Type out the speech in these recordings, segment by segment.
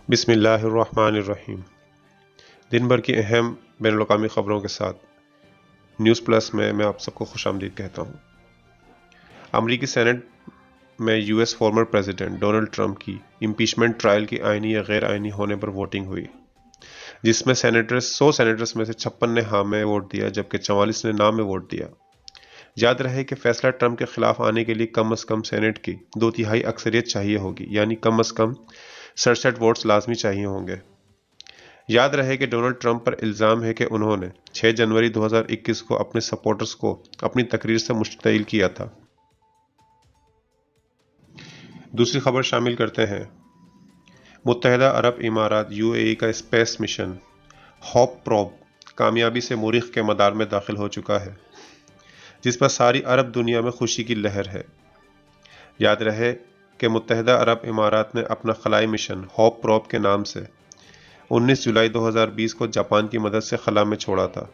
بسم اللہ الرحمن الرحیم۔ دن بھر کی اہم بین الاقوامی خبروں کے ساتھ نیوز پلس میں آپ سب کو خوش آمدید کہتا ہوں۔ امریکی سینٹ میں U S former president Donald Trump کی امپیچمنٹ ٹرائل کی آئینی یا غیر آئینی ہونے پر ووٹنگ ہوئی، جس میں 100 سینیٹرز میں سے 56 نے ہاں میں ووٹ دیا جبکہ 44 نے نا میں ووٹ دیا۔ یاد رہے کہ فیصلہ ٹرمپ کے خلاف آنے کے لیے کم از کم سینٹ کی 2/3 اکثریت چاہیے ہوگی، یعنی کم از کم 67 ووٹس لازمی چاہیے ہوں گے۔ یاد رہے کہ ڈونلڈ ٹرمپ پر الزام ہے کہ انہوں نے 6 جنوری 2021 کو اپنے سپورٹرز کو اپنی تقریر سے مشتعل کیا تھا۔ دوسری خبر شامل کرتے ہیں۔ متحدہ عرب امارات UAE کا اسپیس مشن ہوپ پروب کامیابی سے مریخ کے مدار میں داخل ہو چکا ہے، جس پر ساری عرب دنیا میں خوشی کی لہر ہے۔ یاد رہے کہ متحدہ عرب امارات نے اپنا خلائی مشن ہوپ پروب کے نام سے 19 جولائی 2020 کو جاپان کی مدد سے خلا میں چھوڑا تھا،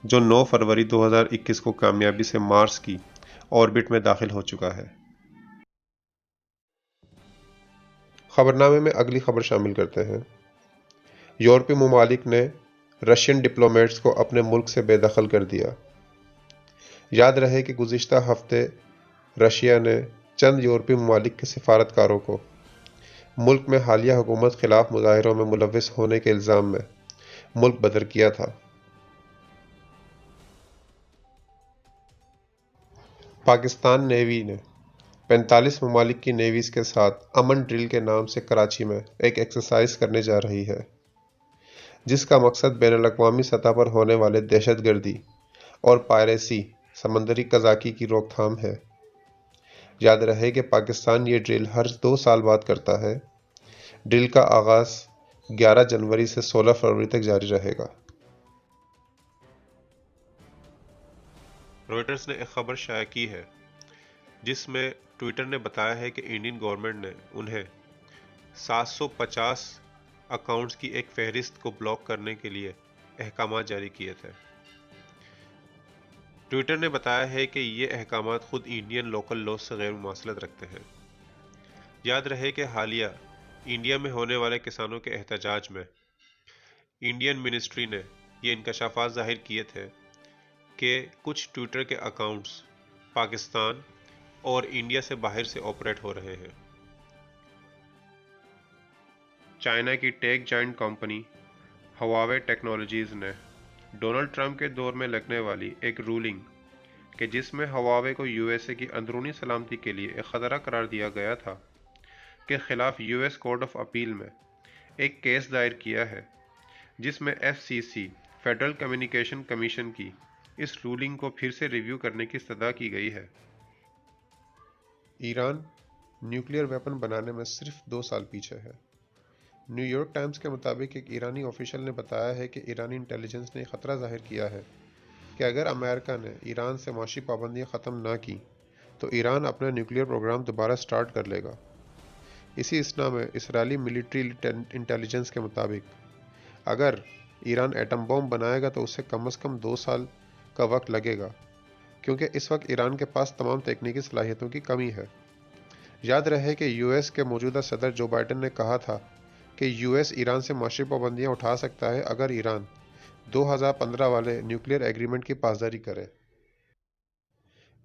جو 9 فروری 2021 کو کامیابی سے مارس کی آربٹ میں داخل ہو چکا ہے۔ خبرنامے میں اگلی خبر شامل کرتے ہیں۔ یورپی ممالک نے رشین ڈپلومیٹس کو اپنے ملک سے بے دخل کر دیا۔ یاد رہے کہ گزشتہ ہفتے رشیا نے چند یورپی ممالک کے سفارتکاروں کو ملک میں حالیہ حکومت خلاف مظاہروں میں ملوث ہونے کے الزام میں ملک بدر کیا تھا۔ پاکستان نیوی نے 45 ممالک کی نیویز کے ساتھ امن ڈرل کے نام سے کراچی میں ایک ایکسرسائز کرنے جا رہی ہے، جس کا مقصد بین الاقوامی سطح پر ہونے والے دہشت گردی اور پائریسی سمندری قزاقی کی روک تھام ہے۔ یاد رہے کہ پاکستان یہ ڈرل ہر 2 سال بعد کرتا ہے۔ ڈرل کا آغاز 11 جنوری سے 16 فروری تک جاری رہے گا۔ روئٹرز نے ایک خبر شائع کی ہے جس میں ٹویٹر نے بتایا ہے کہ انڈین گورنمنٹ نے انہیں 750 اکاؤنٹس کی ایک فہرست کو بلاک کرنے کے لیے احکامات جاری کیے تھے۔ ٹویٹر نے بتایا ہے کہ یہ احکامات خود انڈین لوکل لاز سے غیر مماثلت رکھتے ہیں۔ یاد رہے کہ حالیہ انڈیا میں ہونے والے کسانوں کے احتجاج میں انڈین منسٹری نے یہ انکشافات ظاہر کیے تھے کہ کچھ ٹویٹر کے اکاؤنٹس پاکستان اور انڈیا سے باہر سے آپریٹ ہو رہے ہیں۔ چائنا کی ٹیک جائنٹ کمپنی ہواوے ٹیکنالوجیز نے ڈونلڈ ٹرمپ کے دور میں لگنے والی ایک رولنگ کہ جس میں ہواوے کو USA کی اندرونی سلامتی کے لیے ایک خطرہ قرار دیا گیا تھا کے خلاف US کورٹ آف اپیل میں ایک کیس دائر کیا ہے، جس میں FCC فیڈرل کمیونیکیشن کمیشن کی اس رولنگ کو پھر سے ریویو کرنے کی استدعا کی گئی ہے۔ ایران نیوکلیئر ویپن بنانے میں صرف 2 سال پیچھے ہے۔ نیو یارک ٹائمز کے مطابق ایک ایرانی آفیشل نے بتایا ہے کہ ایرانی انٹیلیجنس نے خطرہ ظاہر کیا ہے کہ اگر امریکہ نے ایران سے معاشی پابندیاں ختم نہ کی تو ایران اپنا نیوکلیئر پروگرام دوبارہ سٹارٹ کر لے گا۔ اسی اسنا میں اسرائیلی ملٹری انٹیلیجنس کے مطابق اگر ایران ایٹم بم بنائے گا تو اسے کم از کم 2 سال کا وقت لگے گا، کیونکہ اس وقت ایران کے پاس تمام تکنیکی صلاحیتوں کی کمی ہے۔ یاد رہے کہ US کے موجودہ صدر جو بائیڈن نے کہا تھا کہ US ایران سے معاشی پابندیاں اٹھا سکتا ہے اگر ایران 2015 والے نیوکلیئر ایگریمنٹ کی پاسداری کرے۔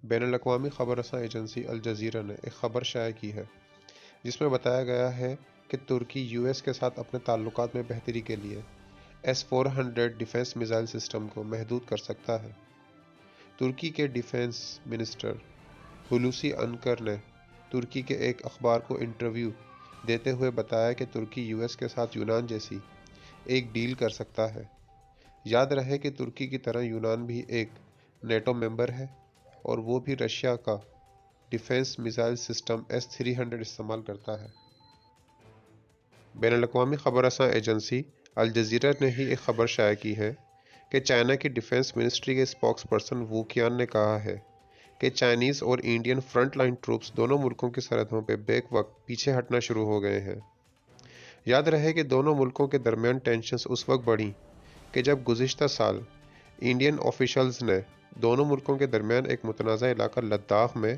بین الاقوامی خبر رساں ایجنسی الجزیرہ نے ایک خبر شائع کی ہے جس میں بتایا گیا ہے کہ ترکی US کے ساتھ اپنے تعلقات میں بہتری کے لیے S-400 ڈیفنس میزائل سسٹم کو محدود کر سکتا ہے۔ ترکی کے ڈیفنس منسٹر ہلوسی انکر نے ترکی کے ایک اخبار کو انٹرویو دیتے ہوئے بتایا کہ ترکی US کے ساتھ یونان جیسی ایک ڈیل کر سکتا ہے۔ یاد رہے کہ ترکی کی طرح یونان بھی ایک نیٹو ممبر ہے اور وہ بھی رشیا کا ڈیفنس میزائل سسٹم S-300 استعمال کرتا ہے۔ بین الاقوامی خبر رساں ایجنسی الجزیرہ نے ہی ایک خبر شائع کی ہے کہ چائنا کی ڈیفنس منسٹری کے اسپوکس پرسن وو کیان نے کہا ہے کہ چائنیز اور انڈین فرنٹ لائن ٹروپس دونوں ملکوں کی سرحدوں پہ بیک وقت پیچھے ہٹنا شروع ہو گئے ہیں۔ یاد رہے کہ دونوں ملکوں کے درمیان ٹینشنز اس وقت بڑھیں کہ جب گزشتہ سال انڈین آفیشلز نے دونوں ملکوں کے درمیان ایک متنازع علاقہ لداخ میں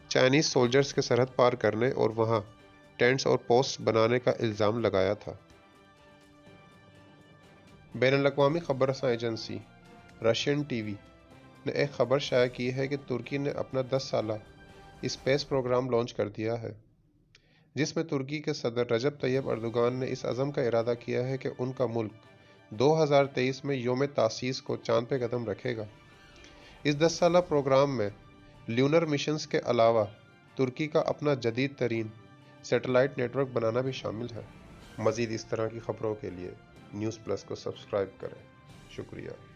چائنیز سولجرز کے سرحد پار کرنے اور وہاں ٹینٹس اور پوسٹ بنانے کا الزام لگایا تھا۔ بین الاقوامی خبر رساں ایجنسی رشین ٹی وی نے ایک خبر شائع کی ہے کہ ترکی نے اپنا 10 سالہ اسپیس پروگرام لانچ کر دیا ہے، جس میں ترکی کے صدر رجب طیب اردوگان نے اس عزم کا ارادہ کیا ہے کہ ان کا ملک 2023 میں یوم تاسیس کو چاند پہ قدم رکھے گا۔ اس 10 سالہ پروگرام میں لیونر مشنز کے علاوہ ترکی کا اپنا جدید ترین سیٹلائٹ نیٹ ورک بنانا بھی شامل ہے۔ مزید اس طرح کی خبروں کے لیے نیوز پلس کو سبسکرائب کریں۔ شکریہ۔